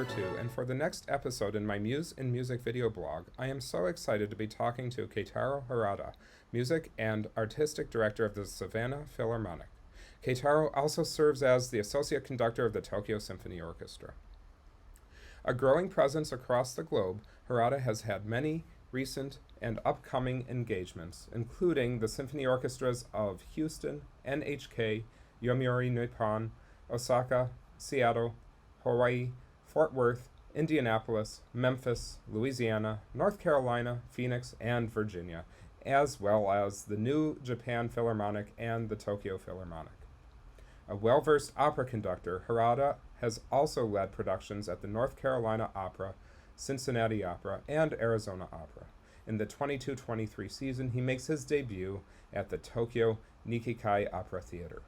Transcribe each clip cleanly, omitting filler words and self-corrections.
Virtue, and for the next episode in my Muse in Music video blog, I am so excited to be talking to Keitaro Harada, music and artistic director of the Savannah Philharmonic. Keitaro also serves as the associate conductor of the Tokyo Symphony Orchestra. A growing presence across the globe, Harada has had many recent and upcoming engagements, including the symphony orchestras of Houston, NHK, Yomiuri Nippon, Osaka, Seattle, Hawaii, Fort Worth, Indianapolis, Memphis, Louisiana, North Carolina, Phoenix, and Virginia, as well as the New Japan Philharmonic and the Tokyo Philharmonic. A well-versed opera conductor, Harada has also led productions at the North Carolina Opera, Cincinnati Opera, and Arizona Opera. In the 22-23 season, he makes his debut at the Tokyo Nikikai Opera Theater.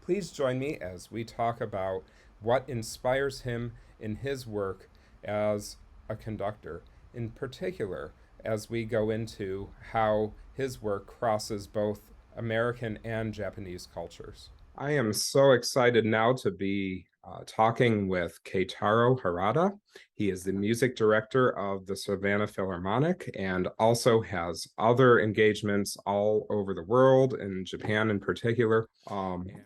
Please join me as we talk about what inspires him in his work as a conductor, in particular as we go into how his work crosses both American and Japanese cultures. I am so excited now to be talking with Keitaro Harada. He is the music director of the Savannah Philharmonic and also has other engagements all over the world, in Japan in particular.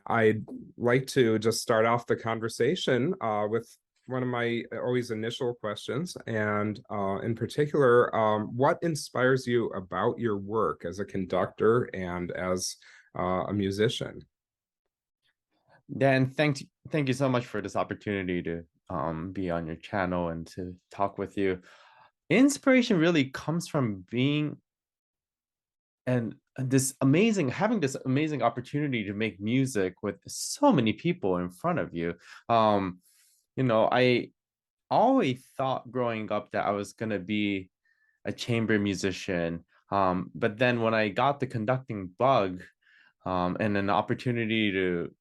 I'd like to just start off the conversation with one of my always initial questions, and in particular, what inspires you about your work as a conductor and as a musician? Dan, thank you so much for this opportunity to be on your channel and to talk with you. Inspiration really comes from being and having this amazing opportunity to make music with so many people in front of you. I always thought growing up that I was gonna be a chamber musician. But then when I got the conducting bug, and an opportunity to,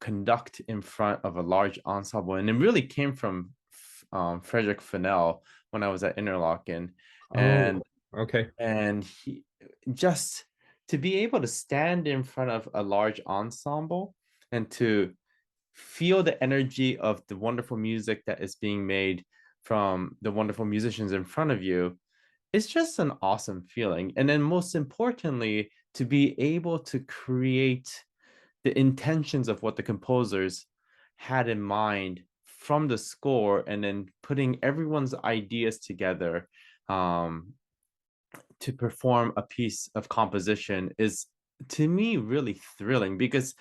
conduct in front of a large ensemble. And it really came from Frederick Fennell when I was at Interlochen. And okay. and he just to be able to stand in front of a large ensemble and to feel the energy of the wonderful music that is being made from the wonderful musicians in front of you, it's just an awesome feeling. And then most importantly, to be able to create the intentions of what the composers had in mind from the score and then putting everyone's ideas together to perform a piece of composition is, to me, really thrilling because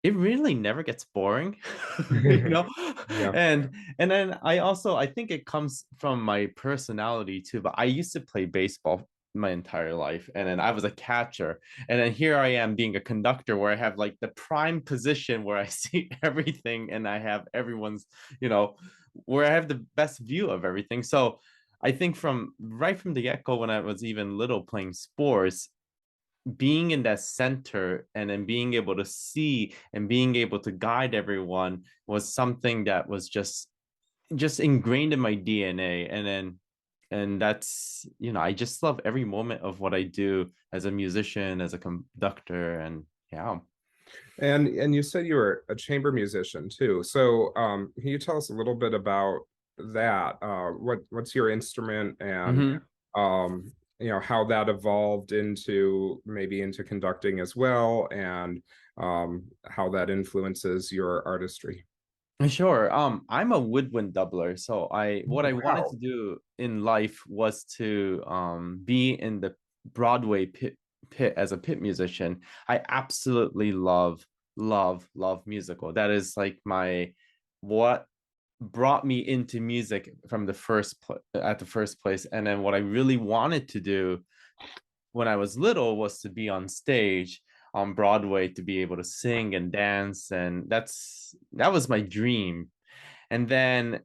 it really never gets boring. Yeah. And then I think it comes from my personality too, but I used to play baseball my entire life, and then I was a catcher, and then here I am being a conductor where I have like the prime position where I see everything and I have everyone's, where I have the best view of everything. So I think from right from the get-go, when I was even little playing sports, being in that center and then being able to see and being able to guide everyone was something that was just ingrained in my DNA. And that's, I just love every moment of what I do as a musician, as a conductor, and yeah. And you said you were a chamber musician too. So can you tell us a little bit about that? What's your instrument, and how that evolved into conducting as well, and how that influences your artistry? Sure. I'm a woodwind doubler. So what I wanted Wow. to do in life was to be in the Broadway pit as a pit musician. I absolutely love musical. That is like what brought me into music from at the first place. And then what I really wanted to do when I was little was to be on stage on Broadway, to be able to sing and dance, and that was my dream. And then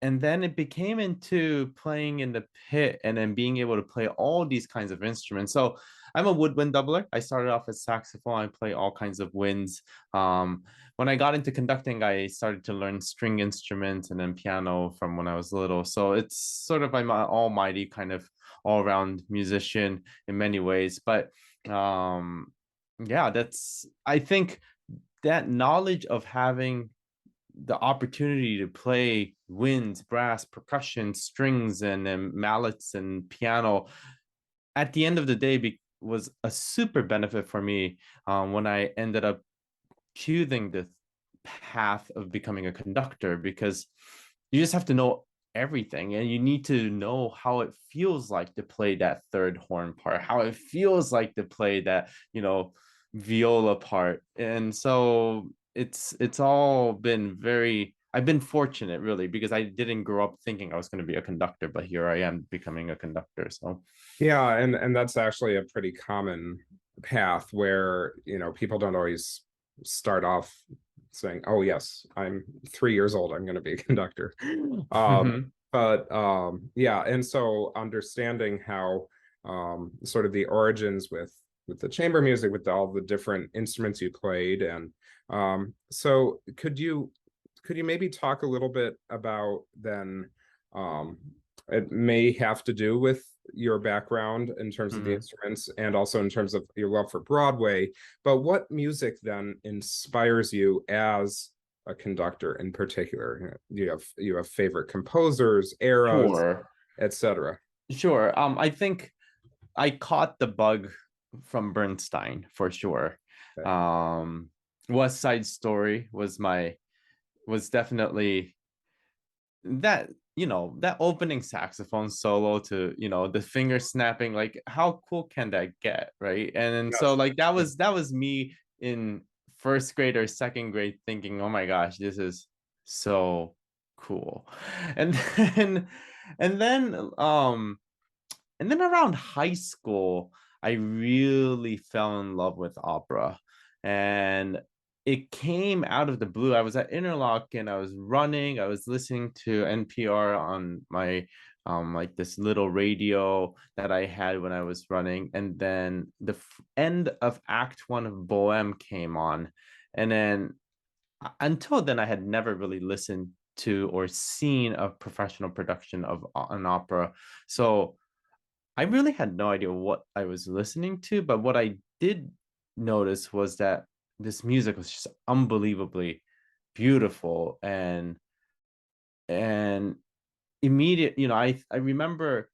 it became into playing in the pit and then being able to play all these kinds of instruments. So I'm a woodwind doubler. I started off as saxophone. I play all kinds of winds. When I got into conducting, I started to learn string instruments and then piano from when I was little. So it's sort of I'm an almighty kind of all-around musician in many ways. But yeah, I think that knowledge of having the opportunity to play winds, brass, percussion, strings, and mallets and piano at the end of the day was a super benefit for me when I ended up choosing the path of becoming a conductor, because you just have to know everything, and you need to know how it feels like to play that third horn part, how it feels like to play that, viola part. And so it's all been very, I've been fortunate really, because I didn't grow up thinking I was going to be a conductor, but here I am becoming a conductor. So Yeah, and that's actually a pretty common path where, people don't always start off saying, "Oh yes, I'm 3 years old. I'm going to be a conductor." Um, but yeah, and so understanding how sort of the origins with the chamber music, with all the different instruments you played, and so could you maybe talk a little bit about then um, it may have to do with your background in terms of the Mhm. instruments and also in terms of your love for Broadway, but what music then inspires you as a conductor in particular? You have favorite composers, eras, Sure. etc. Sure. I think I caught the bug from Bernstein for sure. Okay. Um, West Side Story was definitely that, that opening saxophone solo to, the finger snapping, like how cool can that get, right? And so Yes. like that was me in first grade or second grade thinking, oh my gosh, this is so cool. And then and then um and then around high school, I really fell in love with opera. And it came out of the blue. I was at Interlock and I was running. I was listening to NPR on my like this little radio that I had when I was running. And then the end of Act One of Bohème came on. And then until then, I had never really listened to or seen a professional production of an opera. So I really had no idea what I was listening to, but what I did notice was that this music was just unbelievably beautiful, and immediate, I remember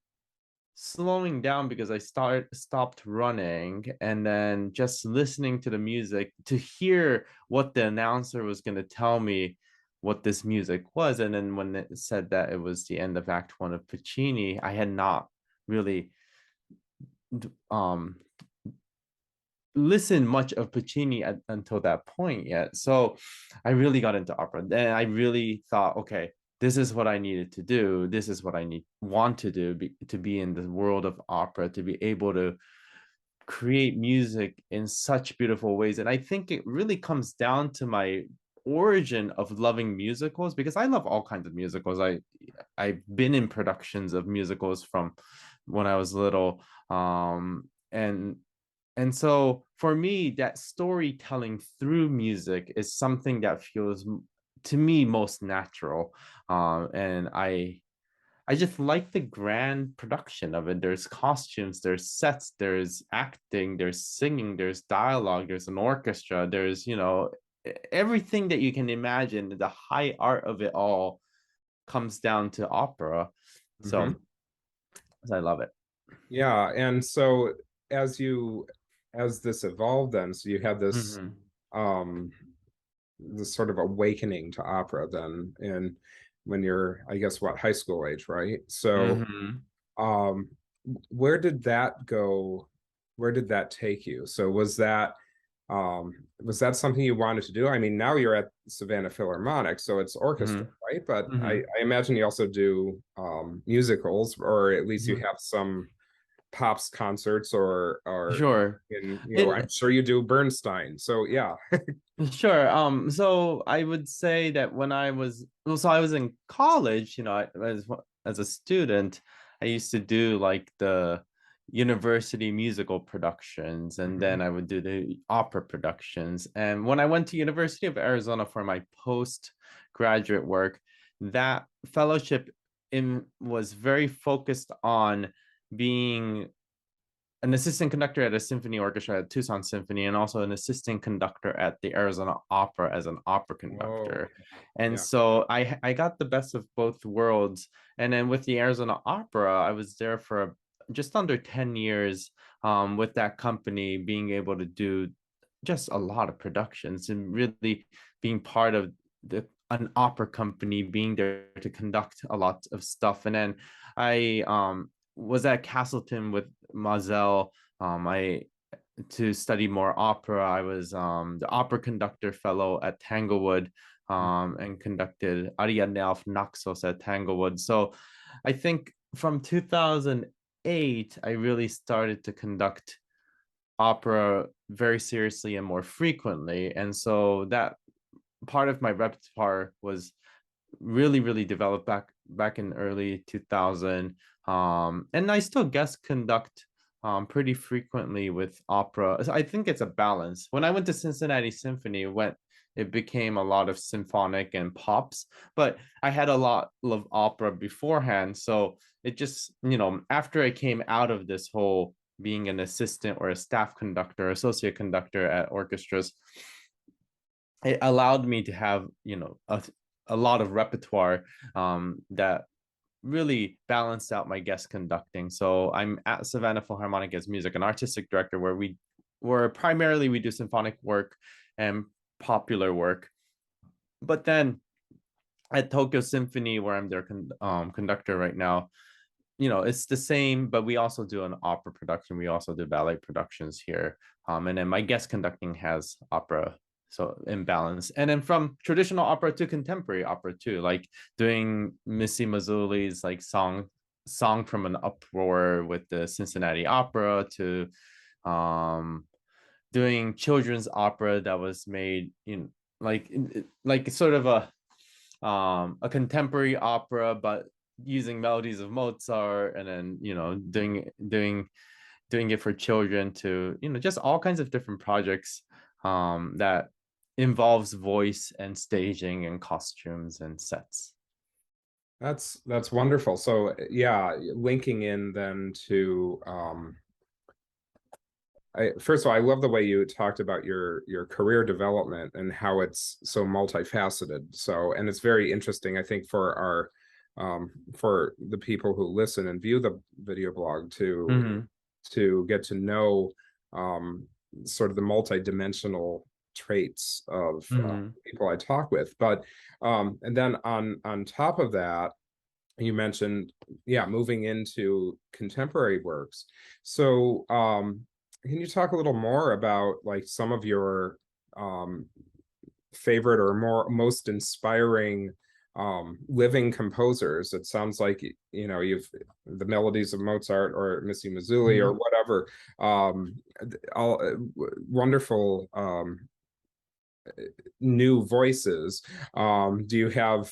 slowing down because I stopped running and then just listening to the music to hear what the announcer was going to tell me what this music was. And then when it said that it was the end of Act One of Puccini, I had not really um listened much of Puccini until that point yet. So I really got into opera. And I really thought, okay, this is what I needed to do. This is what I want to do to be in the world of opera, to be able to create music in such beautiful ways. And I think it really comes down to my origin of loving musicals, because I love all kinds of musicals. I've been in productions of musicals from when I was little. And so for me, that storytelling through music is something that feels to me most natural. And I just like the grand production of it. There's costumes, there's sets, there's acting, there's singing, there's dialogue, there's an orchestra, there's, everything that you can imagine. The high art of it all comes down to opera. Hmm. So I love it. Yeah, and so as you as this evolved, then so you had Mm-hmm. um this sort of awakening to opera then, and when you're, I guess, what, high school age, right? So Mm-hmm. um where did that go? Where did that take you? So was that something you wanted to do? I mean, now you're at Savannah Philharmonic, so it's orchestra, Mm-hmm. right? But I, Mm-hmm. I imagine you also do musicals, or at least you Mm-hmm. have some pops concerts, or Sure. I'm In sure you do Bernstein. So yeah. Sure. So I would say that when I was, well, so I was in college, as a student, I used to do like the university musical productions, and Mhm. then I would do the opera productions. And when I went to University of Arizona for my postgraduate work, that fellowship was very focused on being an assistant conductor at a symphony orchestra at Tucson Symphony, and also an assistant conductor at the Arizona Opera as an opera Whoa. conductor. And Yeah. so I got the best of both worlds. And then with the Arizona Opera, I was there for just under 10 years, with that company, being able to do just a lot of productions and really being part of an opera company, being there to conduct a lot of stuff. And then I was at Castleton with Mazel. I to study more opera. I was the opera conductor fellow at Tanglewood, and conducted Ariadne auf Naxos at Tanglewood. So I think from 2008, I really started to conduct opera very seriously and more frequently. And so that part of my repertoire was really developed back in early 2000. And I still guest conduct pretty frequently with opera. So I think it's a balance. When I went to Cincinnati Symphony, it became a lot of symphonic and pops, but I had a lot of opera beforehand. So it just, after I came out of this whole being an assistant or a staff conductor, associate conductor at orchestras, it allowed me to have, a lot of repertoire, that really balanced out my guest conducting. So I'm at Savannah Philharmonic as music and artistic director, where primarily we do symphonic work and popular work. But then at Tokyo Symphony, where I'm their conductor right now, it's the same, but we also do an opera production. We also do ballet productions here. And then my guest conducting has opera, so in balance. And then from traditional opera to contemporary opera too, like doing Missy Mazzuli's like song from an uproar with the Cincinnati Opera, to doing children's opera that was made like sort of a contemporary opera, but using melodies of Mozart, and then doing it for children, to just all kinds of different projects that involves voice and staging and costumes and sets. That's wonderful. So yeah, linking in then to first of all, I love the way you talked about your career development and how it's so multifaceted. So, and it's very interesting, I think, for the people who listen and view the video blog Mm-hmm. to get to know sort of the multidimensional traits of Mm-hmm. people I talk with. But and then on top of that, you mentioned, yeah, moving into contemporary works. So can you talk a little more about like some of your um, favorite or most inspiring living composers? It sounds like you've the melodies of Mozart or Missy Mazzulli or Mm-hmm. whatever. All wonderful new voices. Do you have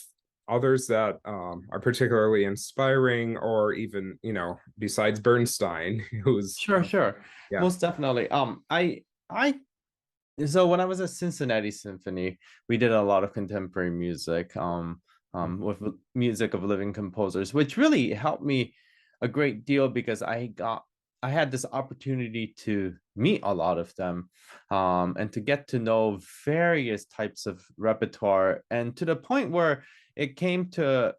others that are particularly inspiring, or even besides Bernstein, who's Sure. yeah. Most definitely. I So when I was at Cincinnati Symphony, we did a lot of contemporary music, with music of living composers, which really helped me a great deal, because I had this opportunity to meet a lot of them, and to get to know various types of repertoire, and to the point where it came to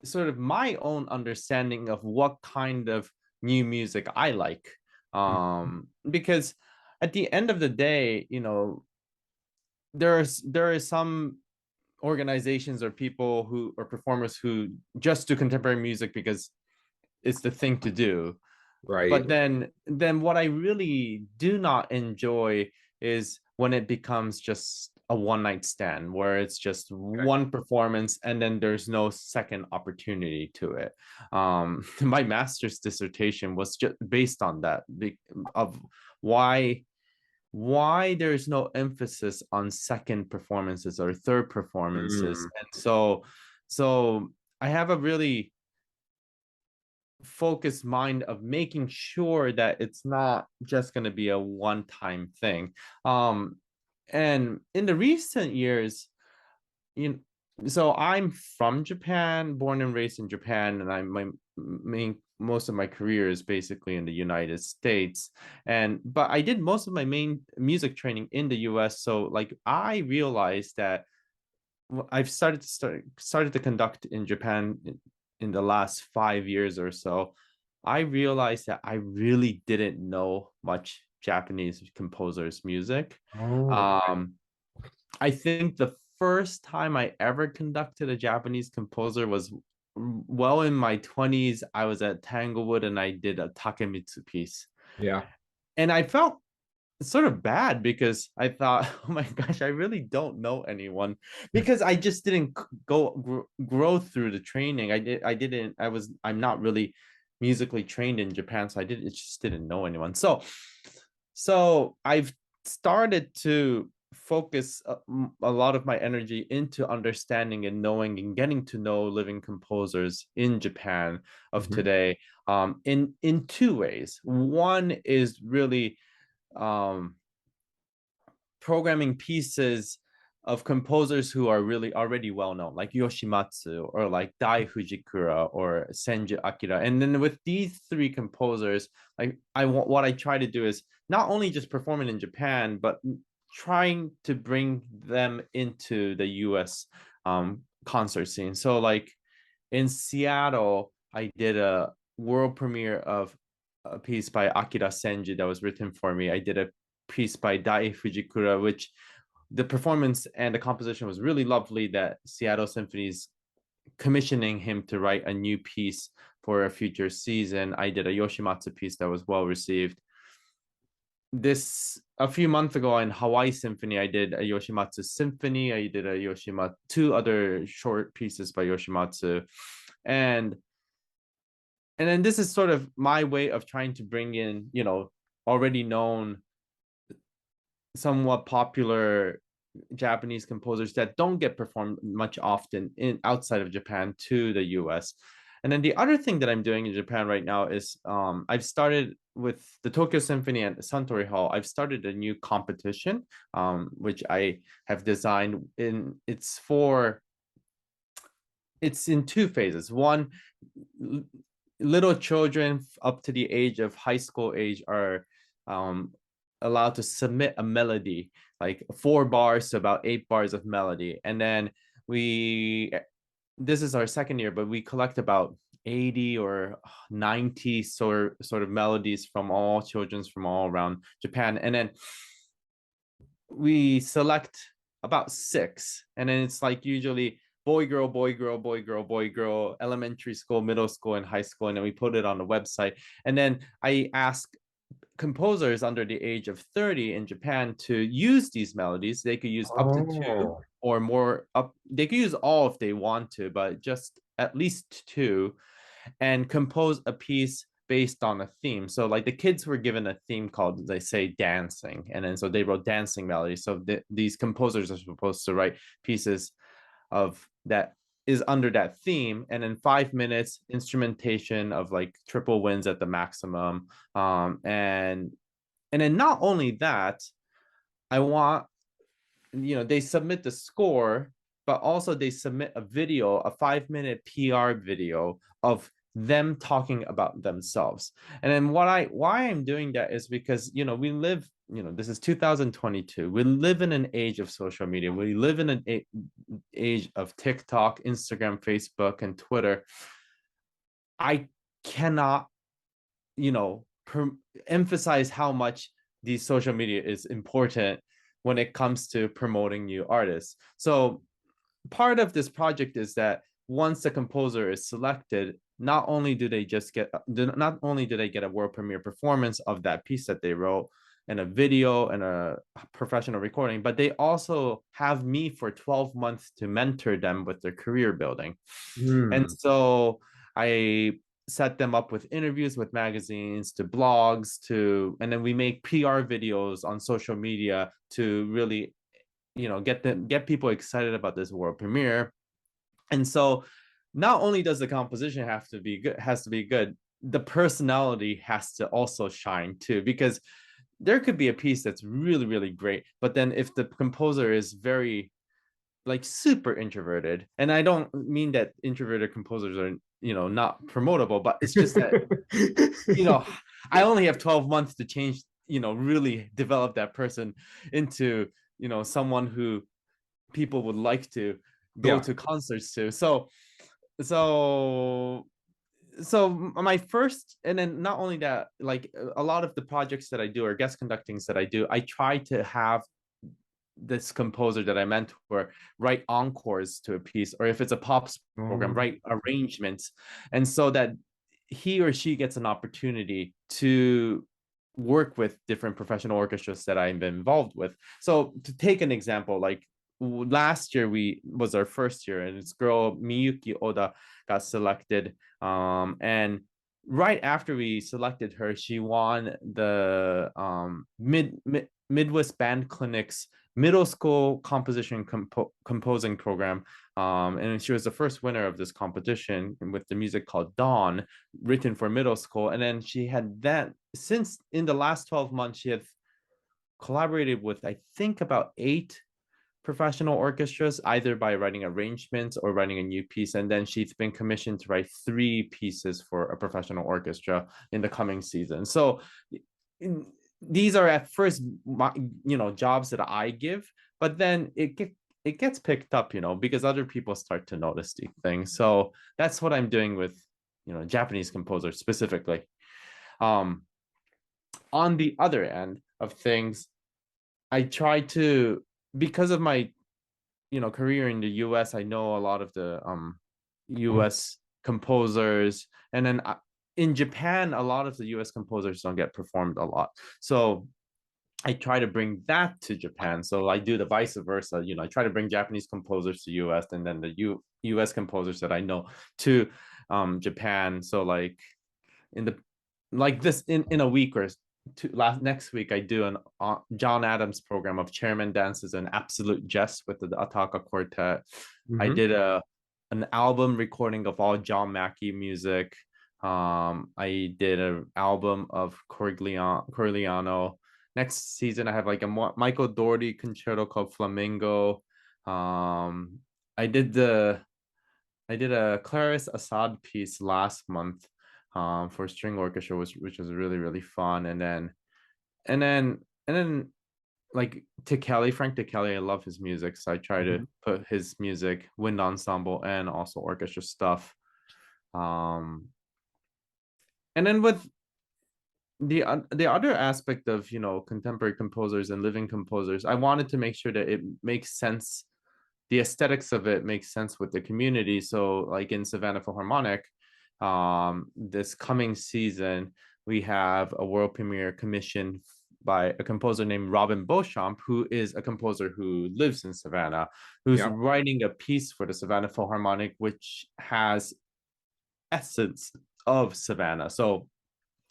sort of my own understanding of what kind of new music I like. Because at the end of the day, there is some organizations or people who or performers who just do contemporary music because it's the thing to do. Right. But then what I really do not enjoy is when it becomes just a one night stand, where it's just Okay. one performance and then there's no second opportunity to it. My master's dissertation was just based on that, of why there's no emphasis on second performances or third performances. Mm, And so I have a really focused mind of making sure that it's not just going to be a one-time thing. And in the recent years, you know, so I'm from Japan, born and raised in Japan, and my most of my career is basically in the United States. And but I did most of my main music training in the US. So like I realized that I've started to conduct in Japan in the last 5 years or so. I realized that I really didn't know much Japanese composers' music. Oh, Um, I think the first time I ever conducted a Japanese composer was well in my 20s. I was at Tanglewood and I did a Takemitsu piece. yeah. And I felt sort of bad because I thought, oh my gosh, I really don't know anyone because I just didn't grow through the training. I'm not really musically trained in Japan, so it just didn't know anyone. So I've started to focus a lot of my energy into understanding and knowing and getting to know living composers in Japan of Hmm. today, in two ways. One is really um, programming pieces of composers who are really already well known, like Yoshimatsu or like Dai Fujikura or Senju Akira. And then with these three composers, like what I try to do is not only just performing in Japan, but trying to bring them into the US concert scene. So like in Seattle, I did a world premiere of a piece by Akira Senju that was written for me. I did a piece by Dai Fujikura, which the performance and the composition was really lovely. That Seattle Symphony's commissioning him to write a new piece for a future season. I did a Yoshimatsu piece that was well received. This a few months ago in Hawaii Symphony, I did a Yoshimatsu symphony. I did a Yoshimatsu, two other short pieces by Yoshimatsu, and and then this is sort of my way of trying to bring in, already known, somewhat popular Japanese composers that don't get performed much often in outside of Japan to the US. And then the other thing that I'm doing in Japan right now is I've started with the Tokyo Symphony and Suntory Hall. I've started a new competition, which I have designed it's in two phases. One, little children up to the age of high school age are um, allowed to submit a melody, like 4 bars to about 8 bars of melody. And then this is our second year, but we collect about 80 or 90 sort of melodies from all children's from all around Japan. And then we select about six. And then it's like usually boy, girl, boy, girl, boy, girl, boy, girl, elementary school, middle school, and high school. And then we put it on the website. And then I ask composers under the age of 30 in Japan to use these melodies. They could use up to two Oh. or more up. They could use all if they want to, but just at least two, and compose a piece based on a theme. So like the kids were given a theme called, they say, dancing, and then so they wrote dancing melodies. So these composers are supposed to write pieces of that is under that theme, and in 5 minutes instrumentation of like triple winds at the maximum, and then not only that, I want, they submit the score, but also they submit a video, a 5 minute PR video of them talking about themselves. And then why I'm doing that is because, we live, this is 2022. We live in an age of social media. We live in an age of TikTok, Instagram, Facebook, and Twitter. I cannot, you know, emphasize how much the social media is important when it comes to promoting new artists. So part of this project is that once the composer is selected, not only do they get a world premiere performance of that piece that they wrote and a video and a professional recording, but they also have me for 12 months to mentor them with their career building. And Hmm. so I set them up with interviews with magazines, to blogs, and then we make PR videos on social media to really, get people excited about this world premiere. And so not only does the composition has to be good, the personality has to also shine too, because there could be a piece that's really, really great, but then if the composer is very like super introverted, and I don't mean that introverted composers are not promotable, but it's just that, you know, I only have 12 months to change, really develop that person into, someone who people would like to go Yeah. to concerts to. So so my first, and then not only that, like a lot of the projects that I do or guest conductings that I do, I try to have this composer that I mentor write encores to a piece, or if it's a pop program, Oh, write arrangements, and so that he or she gets an opportunity to work with different professional orchestras that I've been involved with. So to take an example, like last year we was our first year, and this girl Miyuki Oda got selected, and right after we selected her, she won the Midwest Band Clinic's middle school composition composing program, and she was the first winner of this competition with the music called Dawn, written for middle school. And then she had that, since in the last 12 months she had collaborated with, I think, about 8 professional orchestras, either by writing arrangements or writing a new piece. And then she's been commissioned to write 3 pieces for a professional orchestra in the coming season. So these are at first, jobs that I give, but then it gets picked up, because other people start to notice these things. So that's what I'm doing with, Japanese composers specifically. Um, on the other end of things, I try to, because of my, career in the US, I know a lot of the US composers, and then in Japan, a lot of the US composers don't get performed a lot. So I try to bring that to Japan. So I do the vice versa. I try to bring Japanese composers to US, and then the US composers that I know to Japan. So like in the like this in a week or next week, I do an John Adams program of Chairman Dances and Absolute Jest with the Ataka Quartet. I mm-hmm. did an album recording of all John Mackey music. I did an album of Corigliano. Next season, I have like a Michael Doherty concerto called Flamingo. I did a Clarice Assad piece last month, for string orchestra, which was really really fun. And then like Frank Kelly, I love his music, so I try to Mm-hmm. put his music, wind ensemble, and also orchestra stuff. Um, and then with the other aspect of contemporary composers and living composers, I wanted to make sure that it makes sense. The aesthetics of it makes sense with the community. So like in Savannah Philharmonic, this coming season, we have a world premiere commissioned by a composer named Robin Beauchamp, who is a composer who lives in Savannah, who's Yeah. writing a piece for the Savannah Philharmonic, which has essence of Savannah. So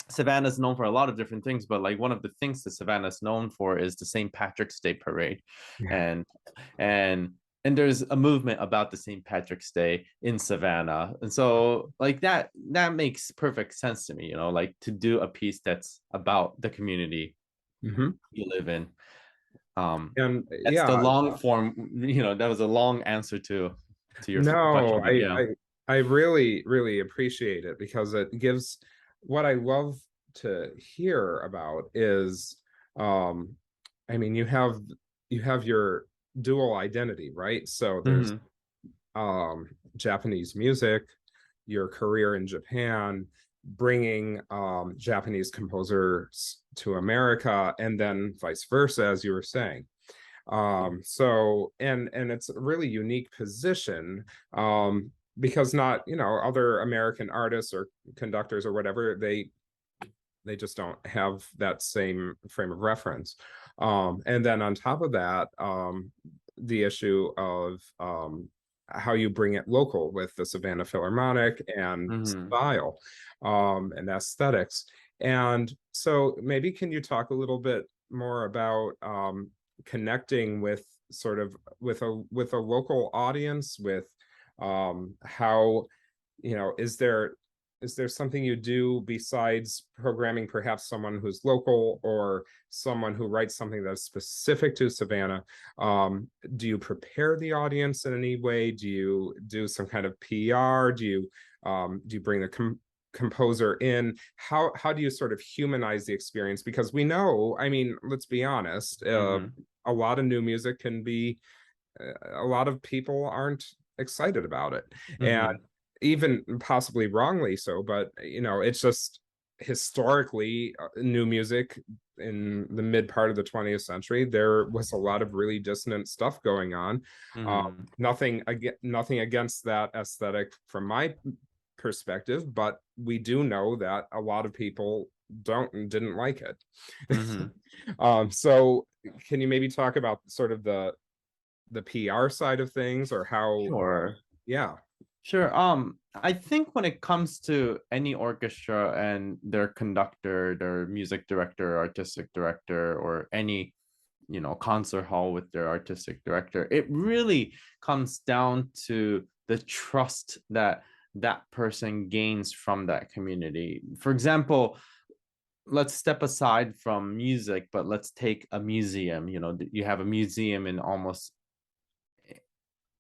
Savannah is known for a lot of different things, but like one of the things that Savannah is known for is the St. Patrick's Day parade, Yeah. and and and there's a movement about the St. Patrick's Day in Savannah, and so like that makes perfect sense to me, like to do a piece that's about the community Mm-hmm. you live in. Um, And that's the yeah, long form. That was a long answer to your question, no, but yeah. I really, really appreciate it because it gives what I love to hear about is, um, I mean, you have your dual identity, right? So there's Mhm. Japanese music, your career in Japan, bringing Japanese composers to America, and then vice versa, as you were saying. So and it's a really unique position, because not, other American artists or conductors or whatever, they just don't have that same frame of reference. And then on top of that, the issue of how you bring it local with the Savannah Philharmonic and Mhm. style, and aesthetics. And so maybe can you talk a little bit more about connecting with sort of with a local audience, with how, is there something you do besides programming perhaps someone who's local or someone who writes something that's specific to Savannah? Do you prepare the audience in any way? Do you do some kind of PR? Do you Do you bring the composer in? How do you sort of humanize the experience? Because we know, I mean, let's be honest, Mm-hmm. a lot of new music can be, a lot of people aren't excited about it, and Mm-hmm. even possibly wrongly so. But it's just historically, new music in the mid part of the 20th century, there was a lot of really dissonant stuff going on. Mm-hmm. Nothing against that aesthetic from my perspective, but we do know that a lot of people didn't like it. Mm-hmm. So can you maybe talk about sort of the PR side of things, or how? Sure. Yeah. Sure. I think when it comes to any orchestra and their conductor, their music director, artistic director, or any, concert hall with their artistic director, it really comes down to the trust that that person gains from that community. For example, let's step aside from music, but let's take a museum. You have a museum in almost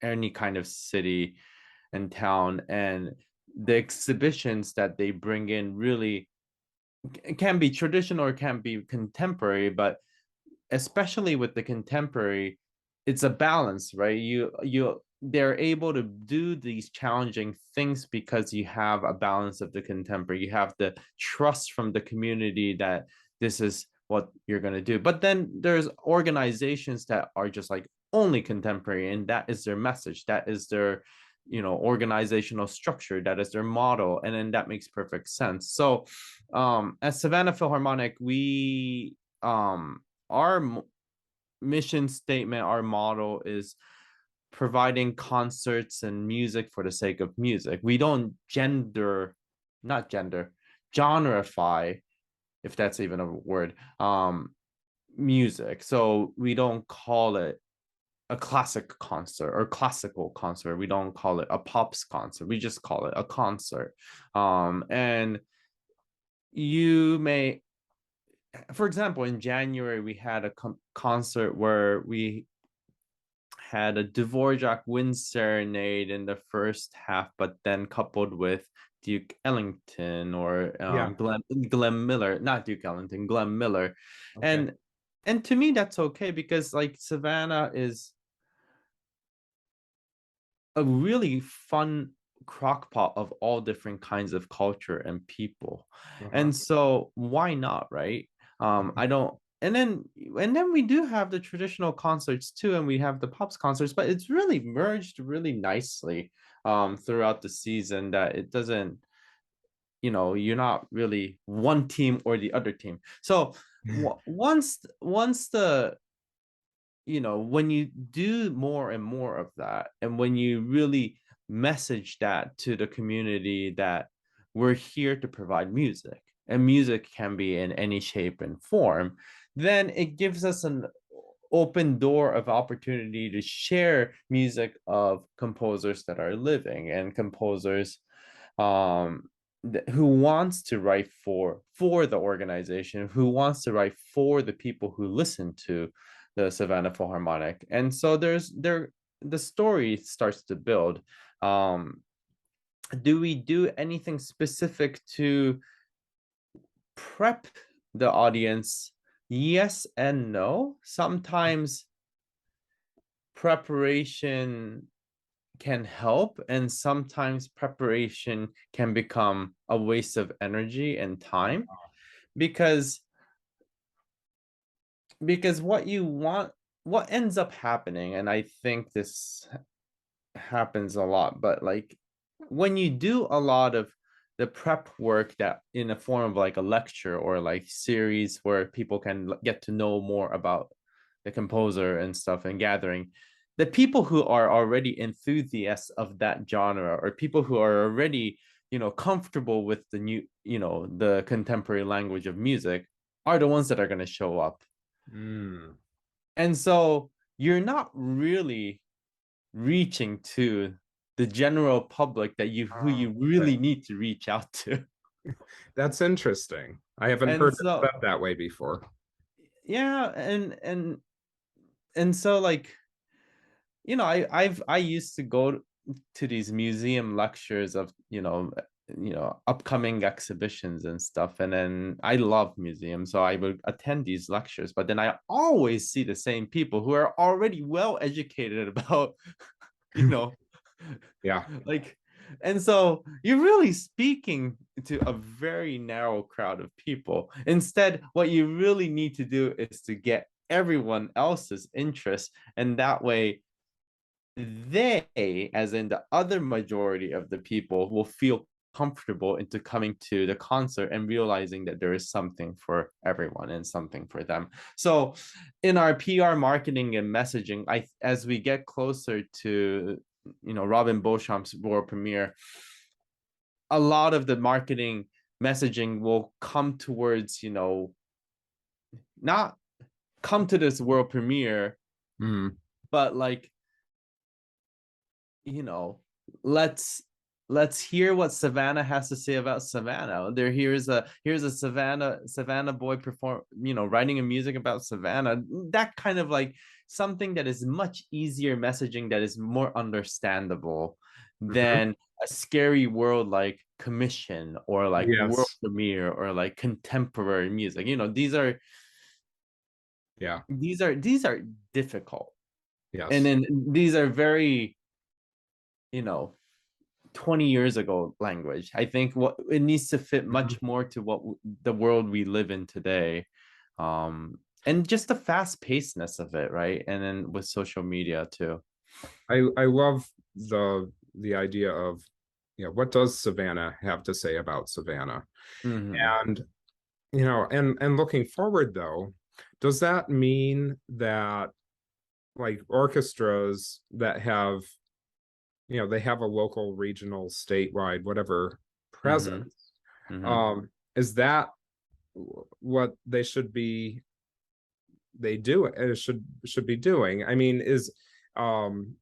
any kind of city and town, and the exhibitions that they bring in really can be traditional or can be contemporary, but especially with the contemporary, it's a balance, right? They're able to do these challenging things because you have a balance of the contemporary. You have the trust from the community that this is what you're going to do. But then there's organizations that are just like only contemporary, and that is their message, that is their organizational structure, that is their model, and then that makes perfect sense. So as Savannah Philharmonic, we our mission statement, our motto is providing concerts and music for the sake of music. We don't not gender, genreify, if that's even a word, music. So we don't call it a classic concert or classical concert. We don't call it a pops concert. We just call it a concert. And you may, for example, in January, we had a concert where we had a Dvorak Wind Serenade in the first half, but then coupled with Duke Ellington or Yeah. Glenn Miller, not Duke Ellington, Glenn Miller, Okay. and to me that's okay because like Savannah is a really fun crockpot of all different kinds of culture and people. Uh-huh. And so why not, right? I don't and then we do have the traditional concerts too, and we have the pops concerts, but it's really merged really nicely throughout the season that it doesn't, you're not really one team or the other team. So once the when you do more and more of that, and when you really message that to the community that we're here to provide music, and music can be in any shape and form, then it gives us an open door of opportunity to share music of composers that are living and composers um who wants to write for the organization, who wants to write for the people who listen to the Savannah Philharmonic. And so the story starts to build. Do we do anything specific to prep the audience? Yes and no. Sometimes preparation can help, and sometimes preparation can become a waste of energy and time, because what ends up happening, and I think this happens a lot, but like when you do a lot of the prep work that in a form of like a lecture or like series where people can get to know more about the composer and stuff and gathering, the people who are already enthusiasts of that genre, or people who are already comfortable with the new the contemporary language of music, are the ones that are going to show up. Mm. And so you're not really reaching to the general public that you who Oh, you okay. really need to reach out to. That's interesting. I haven't And heard it so said that way before. yeah, and so like I used to go to these museum lectures of, upcoming exhibitions and stuff. And then I love museums, so I would attend these lectures, but then I always see the same people who are already well educated about, you know, Yeah. like, and so you're really speaking to a very narrow crowd of people. Instead, what you really need to do is to get everyone else's interest, and that way they, as in the other majority of the people, will feel comfortable into coming to the concert and realizing that there is something for everyone and something for them. So in our PR marketing and messaging, as we get closer to, Robin Beauchamp's world premiere, a lot of the marketing messaging will come towards, not come to this world premiere, Mm. but like, you know, let's let's hear what Savannah has to say about Savannah. Here's a Savannah boy perform, writing a music about Savannah. That kind of like something that is much easier messaging, that is more understandable Hmm. than a scary world like commission or like world Yes. premiere or like contemporary music. Yeah. These are difficult. And Yes. then these are very, you know, 20 years ago language. I think what it needs to fit Mhm. much more to the world we live in today. And just the fast pacedness of it, right? And then with social media too. I love the idea of, what does Savannah have to say about Savannah? Hmm. And and looking forward though, does that mean that like orchestras that have, they have a local, regional, statewide, whatever Hmm. presence, Hmm. is that what they do should be doing? I mean, um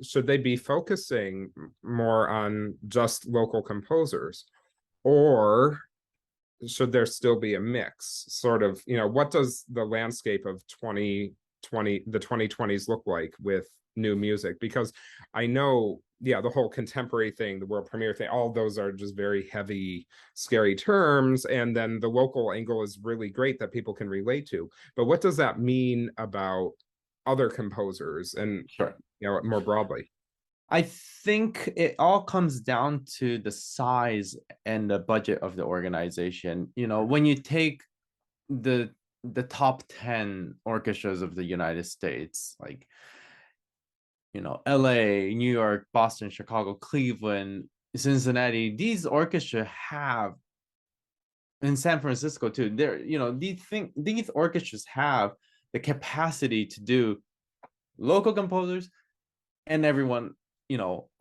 should they be focusing more on just local composers, or should there still be a mix? Sort of, what does the landscape of 2020s look like with new music? Because I know, yeah, the whole contemporary thing, the world premiere thing, all those are just very heavy, scary terms. And then the local angle is really great that people can relate to. But what does that mean about other composers and, Sure. more broadly? I think it all comes down to the size and the budget of the organization. When you take the top 10 orchestras of the United States, like, LA, New York, Boston, Chicago, Cleveland, Cincinnati, these orchestras have, in San Francisco too, these orchestras have the capacity to do local composers and everyone,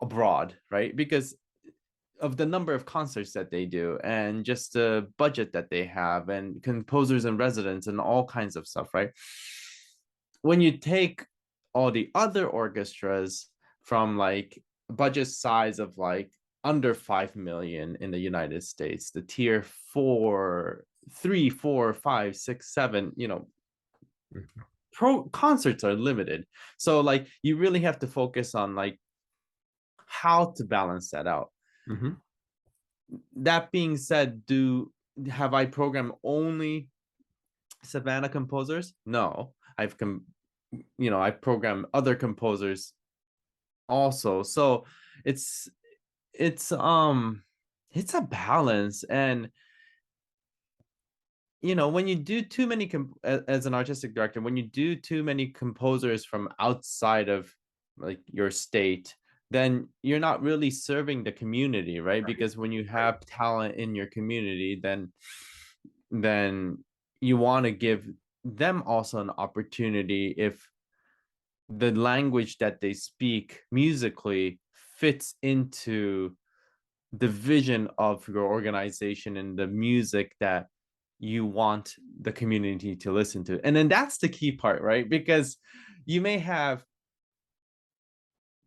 abroad, right? Because of the number of concerts that they do and just the budget that they have and composers and residents and all kinds of stuff, right? When you take all the other orchestras from like budget size of like under 5 million in the United States, the tier 4, 3, 4, 5, 6, 7, pro concerts are limited. So like you really have to focus on like how to balance that out. Mm-hmm. That being said, do have I programmed only Savannah composers? No, I've programmed other composers also. So it's it's um it's a balance. And when you do too many as an artistic director, when you do too many composers from outside of like your state, then you're not really serving the community, right? Right. Because when you Right. have talent in your community, then you want to give them also an opportunity if the language that they speak musically fits into the vision of your organization and the music that you want the community to listen to. And then that's the key part, right? Because you may have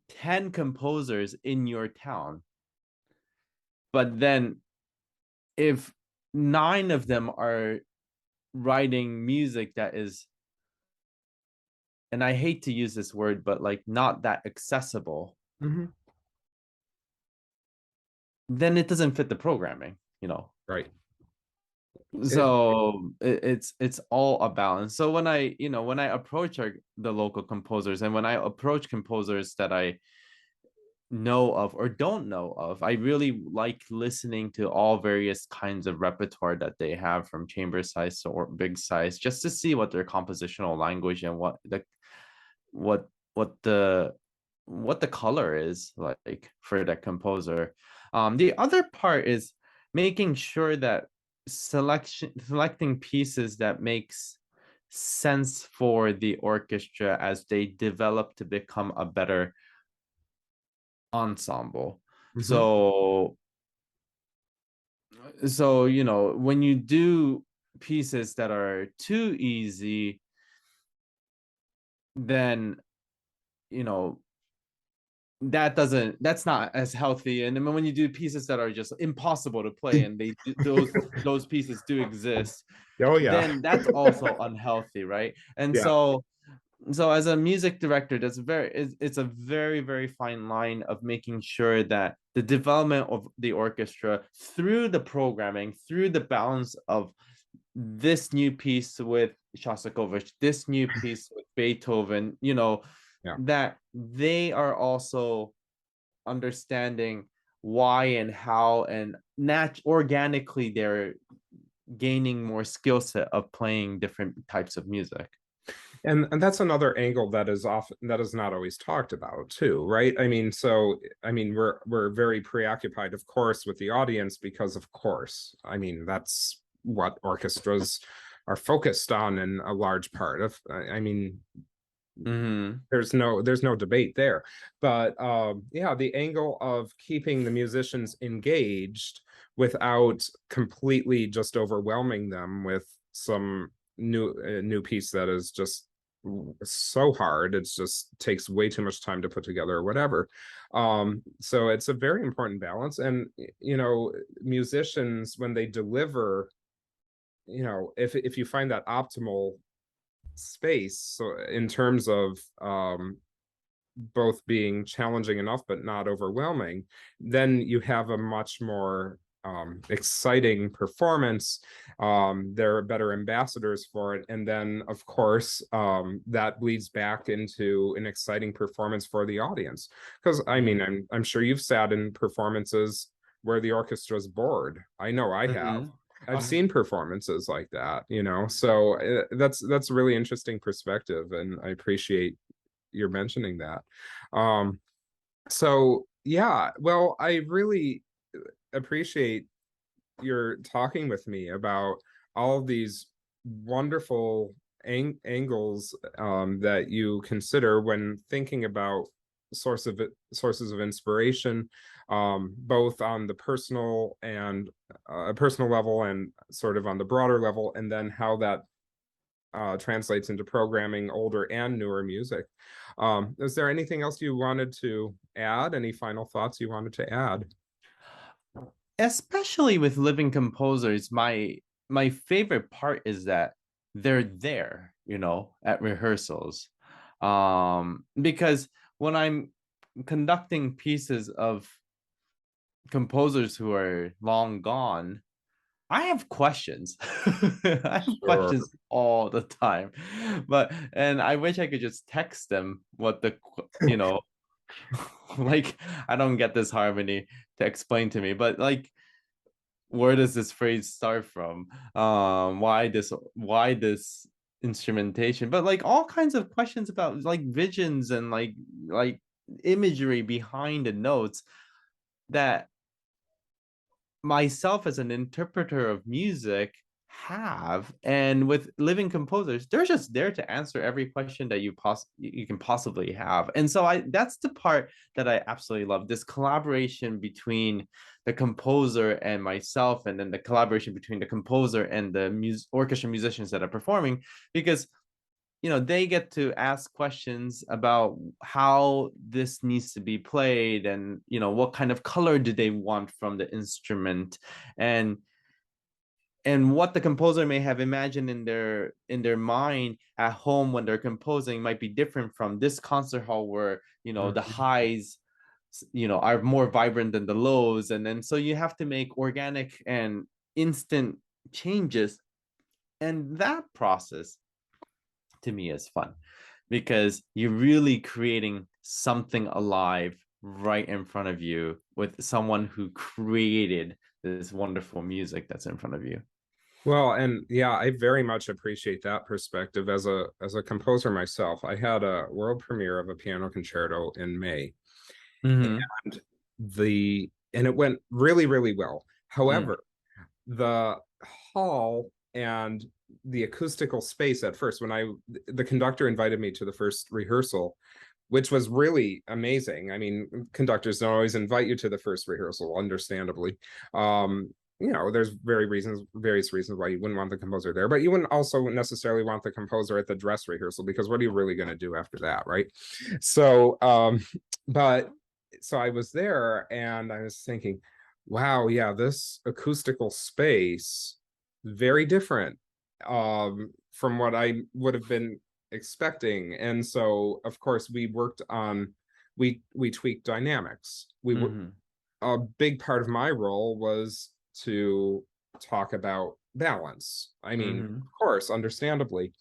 10 composers in your town, but then if 9 of them are writing music that is, and I hate to use this word, but like not that accessible, Mm-hmm. then it doesn't fit the programming, you know. Right. It, So it's all a balance. So when I, you know, when I approach the local composers, and when I approach composers that I know of or don't know of, I really like listening to all various kinds of repertoire that they have, from chamber size or big size, just to see what their compositional language and what what the what the color is like for that composer. The other part is making sure that selecting pieces that makes sense for the orchestra as they develop to become a better ensemble. mhm. So you know, when you do pieces that are too easy, then you know that's not as healthy. And then when you do pieces that are just impossible to play, and those pieces do exist, Oh yeah. then that's also unhealthy, right? And Yeah. so as a music director, it's a very, very fine line of making sure that the development of the orchestra through the programming, through the balance of this new piece with Shostakovich, this new piece with Beethoven, you know, Yeah. that they are also understanding why and how, and organically they're gaining more skill set of playing different types of music. And that's another angle that is not always talked about too, right? I mean, so I mean, we're very preoccupied, of course, with the audience because, of course, I mean, that's what orchestras are focused on in a large part of. I mean, Mm-hmm. there's no debate there, but yeah, the angle of keeping the musicians engaged without completely just overwhelming them with some new piece that is just so hard, it's just takes way too much time to put together or whatever. So it's a very important balance. And you know, musicians, when they deliver, you know, if you find that optimal space, so in terms of both being challenging enough but not overwhelming, then you have a much more exciting performance. They're better ambassadors for it, and then of course that bleeds back into an exciting performance for the audience. Because I mean, I'm sure you've sat in performances where the orchestra's bored. I know I have. Mm-hmm. I've seen performances like that, you know. So that's a really interesting perspective, and I appreciate you're mentioning that. Um, so yeah, well, I really appreciate your talking with me about all of these wonderful angles that you consider when thinking about sources of inspiration, both on the personal level and sort of on the broader level, and then how that translates into programming older and newer music. Is there anything else you wanted to add? Any final thoughts you wanted to add? Especially with living composers, my favorite part is that they're there, you know, at rehearsals. Because when I'm conducting pieces of composers who are long gone, I have questions. I have Sure. questions all the time. And I wish I could just text them what you know, like, I don't get this harmony to explain to me, but like, where does this phrase start from? Why this instrumentation? But like all kinds of questions about like visions and like imagery behind the notes that myself as an interpreter of music have. And with living composers, they're just there to answer every question that you can possibly have. And so I that's the part that I absolutely love, this collaboration between the composer and myself, and then the collaboration between the composer and the orchestra musicians that are performing, because you know they get to ask questions about how this needs to be played, and you know what kind of color do they want from the instrument, and what the composer may have imagined in their mind at home when they're composing might be different from this concert hall where you know the Mhm. highs are more vibrant than the lows, and then so you have to make organic and instant changes, and that process to me is fun because you're really creating something alive right in front of you with someone who created this wonderful music that's in front of you. Well, and yeah, I very much appreciate that perspective. As a composer myself, I had a world premiere of a piano concerto in May, Mm-hmm. and it went really, really well. Mm. However, the hall and the acoustical space at first, when the conductor invited me to the first rehearsal, which was really amazing. I mean, conductors don't always invite you to the first rehearsal, understandably. There's various reasons why you wouldn't want the composer there, but you wouldn't also necessarily want the composer at the dress rehearsal, because what are you really going to do after that, right? So, but so I was there and I was thinking, wow, yeah, this acoustical space, very different from what I would have been expecting. And so of course we tweaked dynamics. We were Mm-hmm. A big part of my role was to talk about balance. I mean, Mm-hmm. of course, understandably.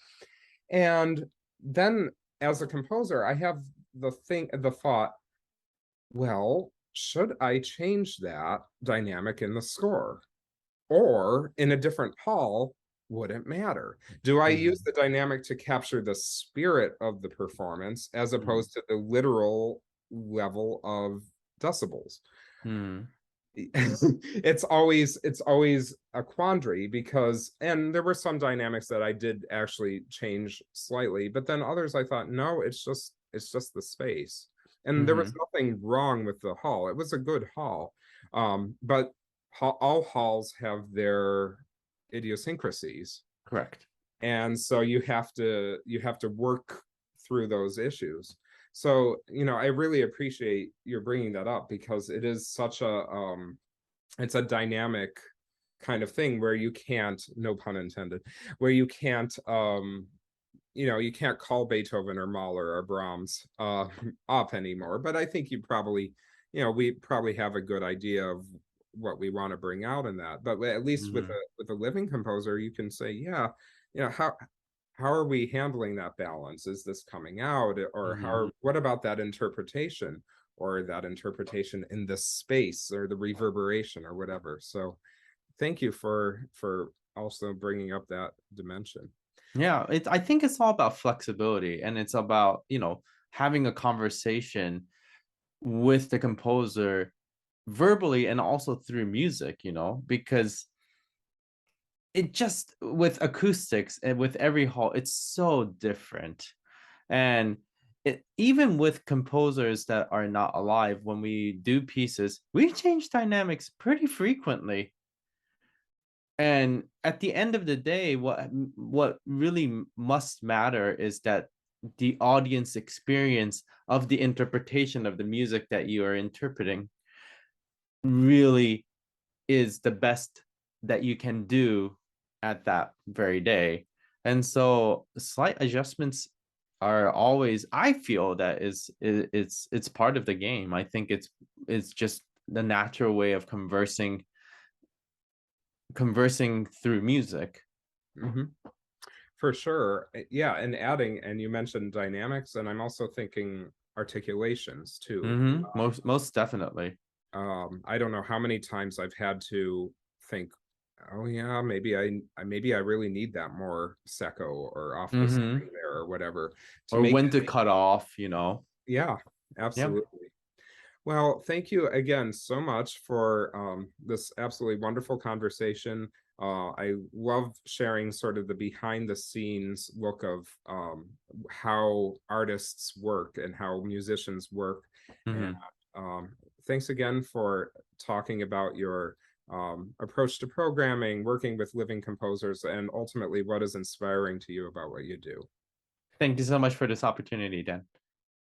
And then as a composer, I have the thought, well, should I change that dynamic in the score? Or in a different hall, wouldn't matter. Do I use Mm-hmm. the dynamic to capture the spirit of the performance as Mm-hmm. opposed to the literal level of decibels? Mm-hmm. It's always a quandary, because and there were some dynamics that I did actually change slightly, but then others I thought, no, it's just the space. And there was Mm-hmm. nothing wrong with the hall. It was a good hall. But all halls have their idiosyncrasies, Correct. and so you have to work through those issues. So I really appreciate your bringing that up, because it is such it's a dynamic kind of thing where you can't, no pun intended, where you can't call Beethoven or Mahler or Brahms up anymore. But I think we probably have a good idea of what we want to bring out in that. But at least with Mm-hmm. a living composer, you can say, yeah, how are we handling that balance? Is this coming out, or Mm-hmm. what about that interpretation, or that interpretation in the space, or the reverberation, or whatever? So thank you for also bringing up that dimension. Yeah, I think it's all about flexibility, and it's about, having a conversation with the composer verbally and also through music, because it just with acoustics and with every hall, it's so different. And even with composers that are not alive, when we do pieces, we change dynamics pretty frequently. And at the end of the day, what really must matter is that the audience experience of the interpretation of the music that you are interpreting really is the best that you can do at that very day. And so slight adjustments are always, I feel that it's part of the game. I think it's just the natural way of conversing through music. Mm-hmm. For sure. Yeah, and you mentioned dynamics, and I'm also thinking articulations too. Mm-hmm. Most definitely. I don't know how many times I've had to think, oh yeah, maybe I really need that more secco or off the Mm-hmm. string there, or whatever, to Or make when to it. cut off, Yeah, Yeah. absolutely. Well, thank you again so much for this absolutely wonderful conversation. I love sharing sort of the behind the scenes look of how artists work and how musicians work. And Mm-hmm. um, thanks again for talking about your approach to programming, working with living composers, and ultimately what is inspiring to you about what you do. Thank you so much for this opportunity, Dan.